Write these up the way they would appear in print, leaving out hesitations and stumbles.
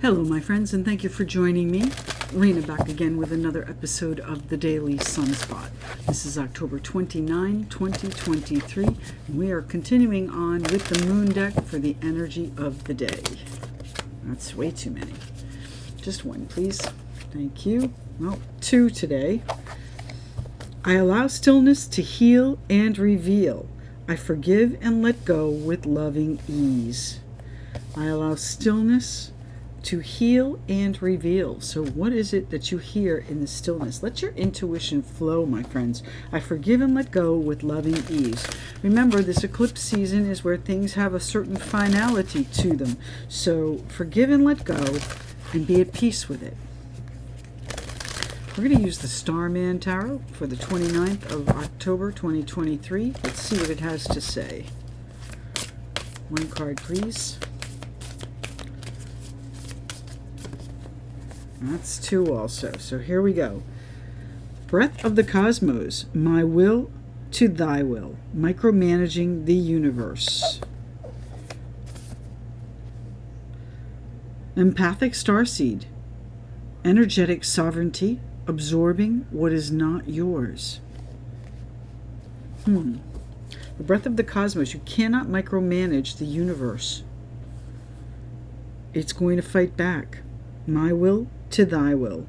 Hello, my friends, and thank you for joining me. Rina back again with another episode of the Daily Sunspot. This is October 29, 2023, and we are continuing on with the moon deck for the energy of the day. That's way too many. Just one, please. Thank you. Well, two today. I allow stillness to heal and reveal. I forgive and let go with loving ease. I allow stillness to heal and reveal. So what is it that you hear in the stillness? Let your intuition flow, my friends. I forgive and let go with loving ease. Remember, this eclipse season is where things have a certain finality to them. So forgive and let go and be at peace with it. We're going to use the Starman Tarot for the 29th of October 2023. Let's see what it has to say. One card, please. That's two also. So here we go. Breath of the cosmos, my will to thy will, micromanaging the universe. Empathic starseed, energetic sovereignty, absorbing what is not yours. The breath of the cosmos, you cannot micromanage the universe. It's going to fight back. My will to thy will,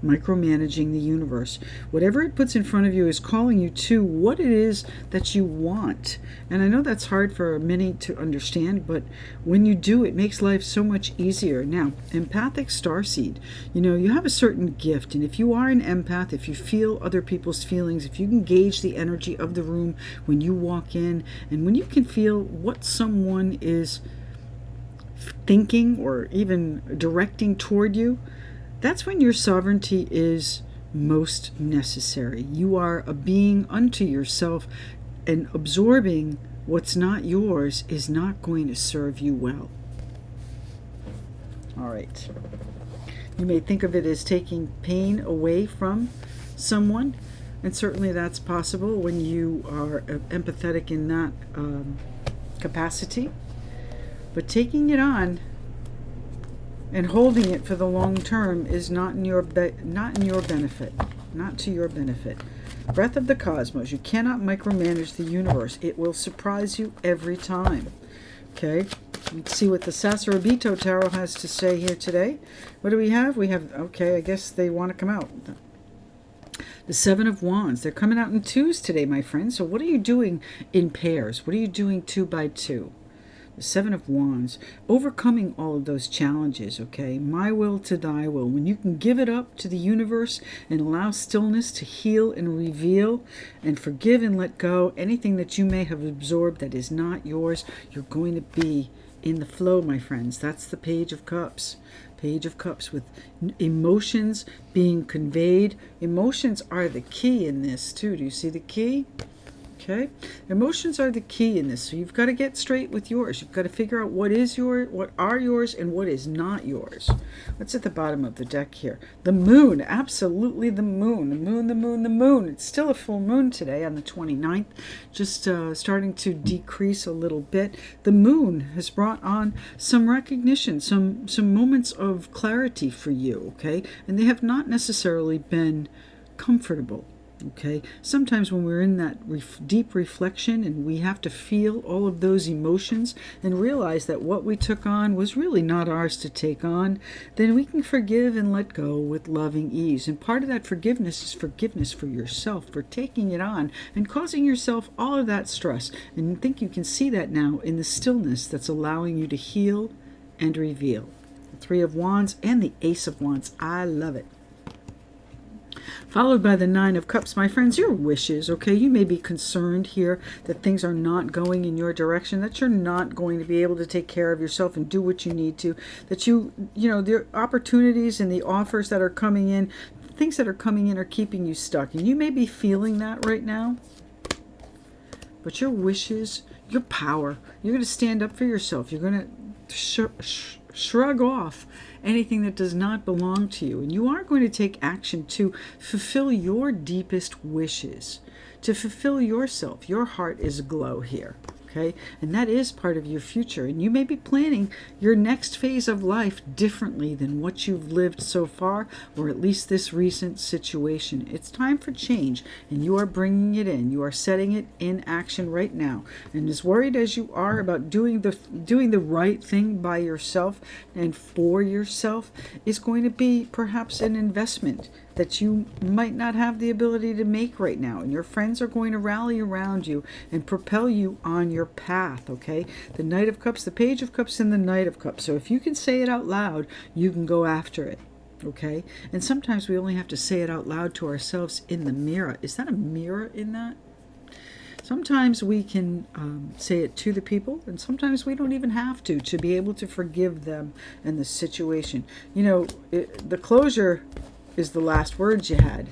micromanaging the universe. Whatever it puts in front of you is calling you to what it is that you want. And I know that's hard for many to understand, but when you do, it makes life so much easier. Now, empathic starseed, you have a certain gift, and if you are an empath, if you feel other people's feelings, if you can gauge the energy of the room when you walk in, and when you can feel what someone is thinking or even directing toward you, that's when your sovereignty is most necessary. You are a being unto yourself, and absorbing what's not yours is not going to serve you well. All right. You may think of it as taking pain away from someone, and certainly that's possible when you are empathetic in that capacity. But taking it on and holding it for the long term is not in your benefit, not to your benefit. Breath of the cosmos, you cannot micromanage the universe. It will surprise you every time. Okay, let's see what the Sacerdotito Tarot has to say here today. What do we have? We have, okay, I guess they want to come out. The Seven of Wands. They're coming out in twos today, my friends. So what are you doing in pairs? What are you doing 2 by 2? The Seven of Wands, overcoming all of those challenges, okay? My will to thy will. When you can give it up to the universe and allow stillness to heal and reveal and forgive and let go anything that you may have absorbed that is not yours, you're going to be in the flow, my friends. That's the Page of Cups. Page of Cups with emotions being conveyed. Emotions are the key in this too. Do you see the key? Okay, emotions are the key in this. So you've got to get straight with yours. You've got to figure out what is yours, what are yours, and what is not yours. What's at the bottom of the deck here? The moon, absolutely the moon. The moon, the moon, the moon. It's still a full moon today on the 29th, just starting to decrease a little bit. The moon has brought on some recognition, some moments of clarity for you, okay? And they have not necessarily been comfortable. Okay, sometimes when we're in that deep reflection and we have to feel all of those emotions and realize that what we took on was really not ours to take on, then we can forgive and let go with loving ease. And part of that forgiveness is forgiveness for yourself for taking it on and causing yourself all of that stress. And I think you can see that now in the stillness that's allowing you to heal and reveal. The Three of Wands and the Ace of Wands. I love it. Followed by the Nine of Cups. My friends, your wishes, okay? You may be concerned here that things are not going in your direction, that you're not going to be able to take care of yourself and do what you need to, that the opportunities and the offers that are coming in, things that are coming in are keeping you stuck. And you may be feeling that right now. But your wishes, your power, you're going to stand up for yourself. You're going to shrug off anything that does not belong to you. And you are going to take action to fulfill your deepest wishes, to fulfill yourself. Your heart is aglow here. Okay, and that is part of your future, and you may be planning your next phase of life differently than what you've lived so far, or at least this recent situation. It's time for change, and you are bringing it in. You are setting it in action right now. And as worried as you are about doing the right thing by yourself and for yourself, is going to be perhaps an investment that you might not have the ability to make right now. And your friends are going to rally around you and propel you on your path, okay? The Knight of Cups, the Page of Cups, and the Knight of Cups. So if you can say it out loud, you can go after it, okay? And sometimes we only have to say it out loud to ourselves in the mirror. Is that a mirror in that? Sometimes we can say it to the people, and sometimes we don't even have to be able to forgive them and the situation. You know, the closure is the last words you had.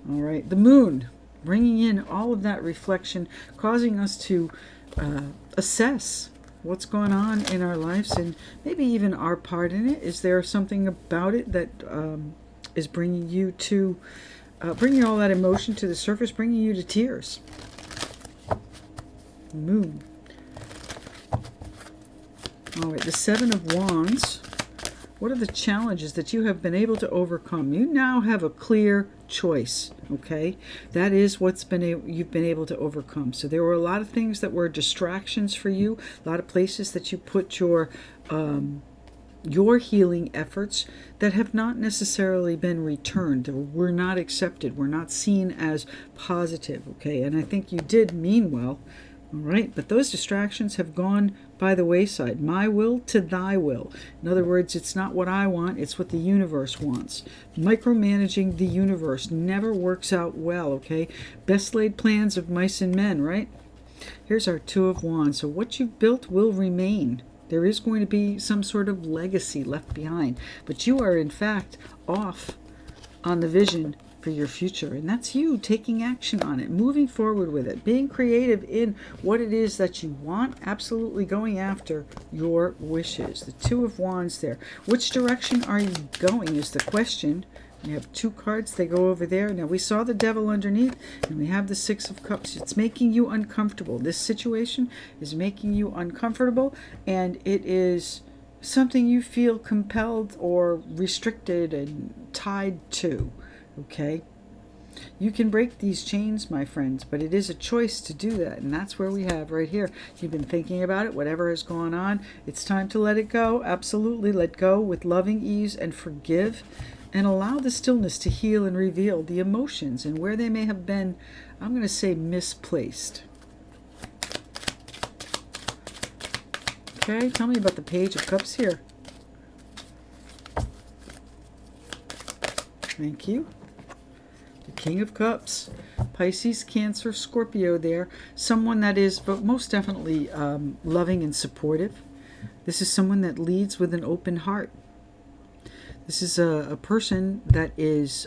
All right, the Moon, bringing in all of that reflection, causing us to assess what's going on in our lives and maybe even our part in it. Is there something about it that is bringing you to, bringing all that emotion to the surface, bringing you to tears? Moon. All right, the Seven of Wands. What are the challenges that you have been able to overcome? You now have a clear choice, okay? That is what's you've been able to overcome. So there were a lot of things that were distractions for you, a lot of places that you put your healing efforts that have not necessarily been returned, or were not accepted, were not seen as positive, okay? And I think you did mean well. All right, but those distractions have gone by the wayside. My will to thy will. In other words, it's not what I want, it's what the universe wants. Micromanaging the universe never works out well, okay? Best laid plans of mice and men, right? Here's our Two of Wands. So what you've built will remain. There is going to be some sort of legacy left behind. But you are, in fact, off on the vision for your future, and that's you taking action on it, moving forward with it, being creative in what it is that you want, absolutely going after your wishes. The Two of Wands there. Which direction are you going is the question. You have two cards, they go over there. Now we saw the Devil underneath, and we have the Six of Cups. It's making you uncomfortable. This situation is making you uncomfortable, and it is something you feel compelled or restricted and tied to. Okay, you can break these chains, my friends, but it is a choice to do that, and that's where we have right here. You've been thinking about it, whatever has gone on, it's time to let it go. Absolutely, let go with loving ease and forgive, and allow the stillness to heal and reveal the emotions and where they may have been, I'm going to say, misplaced. Okay, tell me about the Page of Cups here. Thank you. King of Cups, Pisces, Cancer, Scorpio there. Someone that is most definitely loving and supportive. This is someone that leads with an open heart. This is a person that is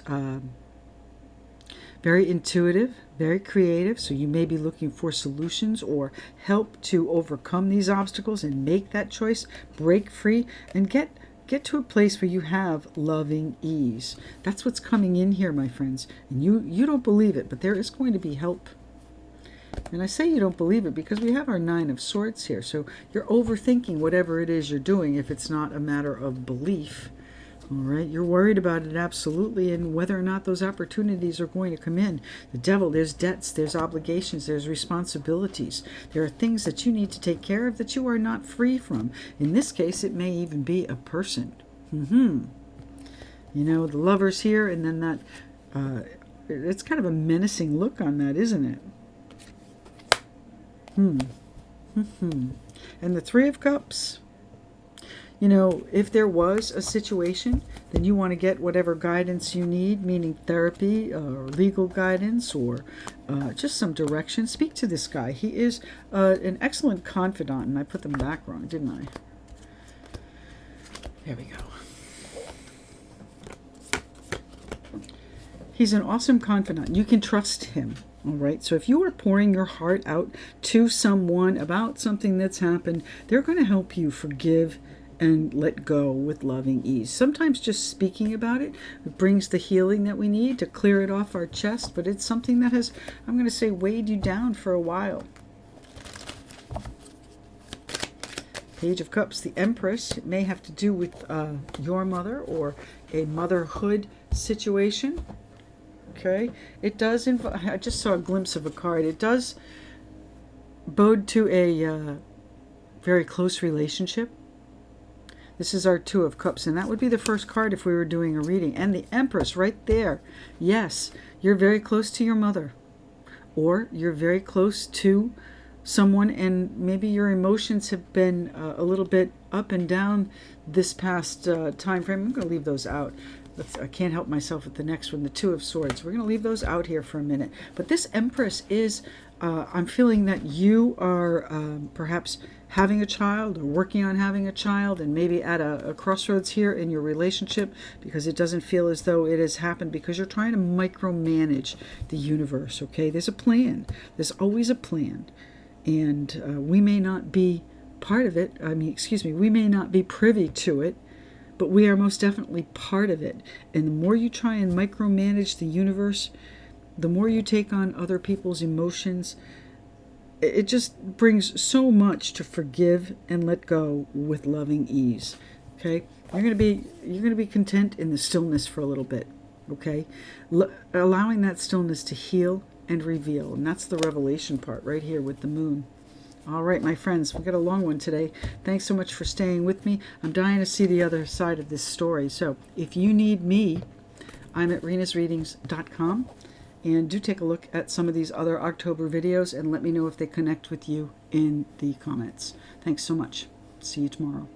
very intuitive, very creative. So you may be looking for solutions or help to overcome these obstacles and make that choice, break free, and get to a place where you have loving ease. That's what's coming in here, my friends. And you don't believe it, but there is going to be help. And I say you don't believe it because we have our Nine of Swords here. So you're overthinking whatever it is you're doing if it's not a matter of belief. All right, you're worried about it, absolutely, and whether or not those opportunities are going to come in. The Devil, there's debts, there's obligations, there's responsibilities. There are things that you need to take care of that you are not free from. In this case, it may even be a person. You know, the Lovers here, and then that, it's kind of a menacing look on that, isn't it? And the Three of Cups. You know, if there was a situation, then you want to get whatever guidance you need, meaning therapy or legal guidance or just some direction. Speak to this guy. He is an excellent confidant. And I put them back wrong, didn't I? There we go. He's an awesome confidant. You can trust him. All right. So if you are pouring your heart out to someone about something that's happened, they're going to help you forgive and let go with loving ease. Sometimes just speaking about it brings the healing that we need to clear it off our chest, but it's something that has, I'm going to say, weighed you down for a while. Page of Cups, the Empress. It may have to do with your mother or a motherhood situation. Okay, it does involve, I just saw a glimpse of a card. It does bode to a very close relationship. This is our Two of Cups, and that would be the first card if we were doing a reading. And the Empress right there. Yes, you're very close to your mother, or you're very close to someone, and maybe your emotions have been a little bit up and down this past time frame. I'm going to leave those out. I can't help myself with the next one, the Two of Swords. We're going to leave those out here for a minute. But this Empress is, I'm feeling that you are perhaps having a child or working on having a child, and maybe at a crossroads here in your relationship, because it doesn't feel as though it has happened, because you're trying to micromanage the universe, okay? There's a plan. There's always a plan. And we may not be part of it. We may not be privy to it, but we are most definitely part of it. And the more you try and micromanage the universe, the more you take on other people's emotions. It just brings so much to forgive and let go with loving ease. Okay, you're going to be content in the stillness for a little bit. Okay, allowing that stillness to heal and reveal, and that's the revelation part right here with the moon. All right, my friends, we've got a long one today. Thanks so much for staying with me. I'm dying to see the other side of this story. So if you need me, I'm at renasreadings.com. And do take a look at some of these other October videos and let me know if they connect with you in the comments. Thanks so much. See you tomorrow.